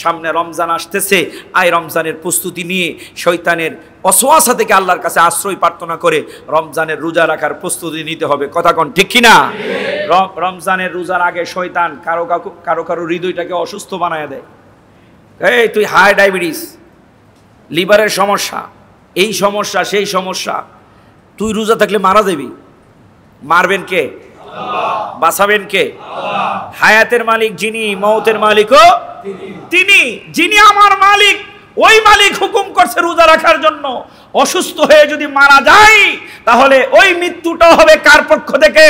সামনে রমজান আসতেছে, আই রমজানের প্রস্তুতি নিয়ে শয়তানের ওয়াসওয়াসা থেকে আল্লাহর কাছে আশ্রয় প্রার্থনা করে রমজানের রোজা রাখার প্রস্তুতি নিতে হবে। কথা কোন ঠিক কিনা? রমজানের রোজার আগে শয়তান কারো হৃদয়টাকে অসুস্থ বানায় দেয়। এই তুই হাই ডায়াবেটিস, লিভারের সমস্যা, এই সমস্যা সেই সমস্যা, তুই রোজা থাকলে মারা যাবি। মারবেন কে? বাঁচাবেন কে? হায়াতের মালিক যিনি, মওতের মালিকও তিনি। যিনি আমার মালিক, ওই মালিক হুকুম করছে রোজা রাখার জন্য। অসুস্থ হয়ে যদি মারা যায় তাহলে ওই মৃত্যুটা হবে কার পক্ষ থেকে?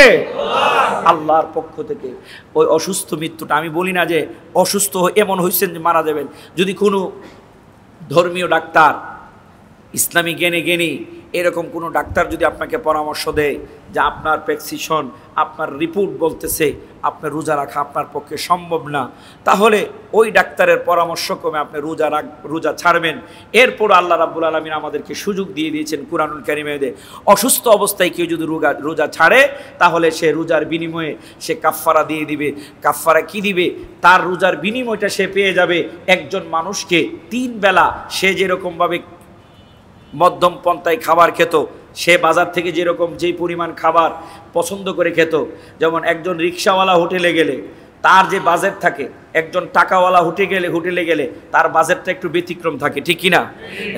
আল্লাহর পক্ষ থেকে। ওই অসুস্থ মৃত্যুটা, আমি বলি না যে অসুস্থ এমন হয়েছেন যে মারা যাবেন। যদি কোনো ধর্মীয় ডাক্তার, ইসলামী জ্ঞানী এরকম কোনো ডাক্তার যদি আপনাকে পরামর্শ দেয় যে আপনার প্রেসক্রিপশন, আপনার রিপোর্ট বলতেছে আপনার রোজা রাখা আপনার পক্ষে সম্ভব না, তাহলে ওই ডাক্তারের পরামর্শ ক্রমে আপনি রোজা ছাড়বেন। এরপর আল্লাহ রাব্বুল আলামিন আমাদেরকে সুযোগ দিয়ে দিয়েছেন কুরআনুল কারীমে, অসুস্থ অবস্থায় কেউ যদি রোজা ছাড়ে তাহলে সে রোজার বিনিময়ে সে কাফফারা দিয়ে দিবে। কাফফারা কি দিবে? তার রোজার বিনিময়টা সে পেয়ে যাবে একজন মানুষকে 3 বেলা সে যেরকমভাবে মধ্যম পন্থায় খাবার খেত, সে বাজার থেকে যেই পরিমাণ খাবার পছন্দ করে খেত, যেমন একজন রিক্সাওয়ালা হোটেলে গেলে তার যে বাজেট থাকে, একজন টাকাওয়ালা হোটেলে গেলে তার বাজেটটা একটু ব্যতিক্রম থাকে, ঠিক কিনা?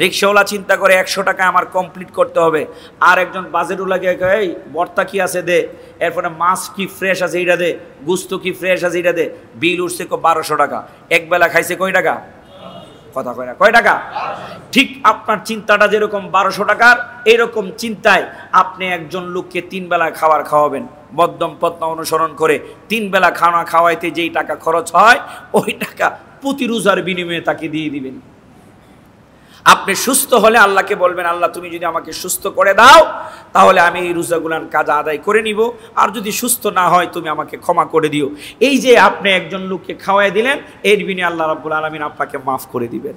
রিক্সাওয়ালা চিন্তা করে 100 টাকা আমার কমপ্লিট করতে হবে, আর একজন বাজেটওয়ালাকে এই ভর্তা কি আছে দে, এরপরে মাছ কি ফ্রেশ আছে এইটা দে, গুস্ত কি ফ্রেশ আছে এইটা দে। বিল উঠছে 1200 টাকা, একবেলা খাইছে কয় টাকা? কথা কয় না, কয় টাকা? ঠিক আপনার চিন্তাটা যেরকম 1200 টাকার, এরকম চিন্তায় আপনি একজন লোককে 3 বেলা খাবার খাওয়াবেন মধ্যম পন্থা অনুসরণ করে। 3 বেলা খানা খাওয়াইতে যেই টাকা খরচ হয় ওই টাকা প্রতি রোজার বিনিময়ে তাকে দিয়ে দিবেন। আপনি সুস্থ হলে আল্লাহকে বলবেন, আল্লাহ তুমি যদি আমাকে সুস্থ করে দাও তাহলে আমি এই রোজাগুলার কাজ আদায় করে নিব, আর যদি সুস্থ না হয় তুমি আমাকে ক্ষমা করে দিও। এই যে আপনি একজন লোককে খাওয়াই দিলেন, এর বিনিময়ে আল্লাহ রাব্বুল আলামিন আপনাকে মাফ করে দিবেন।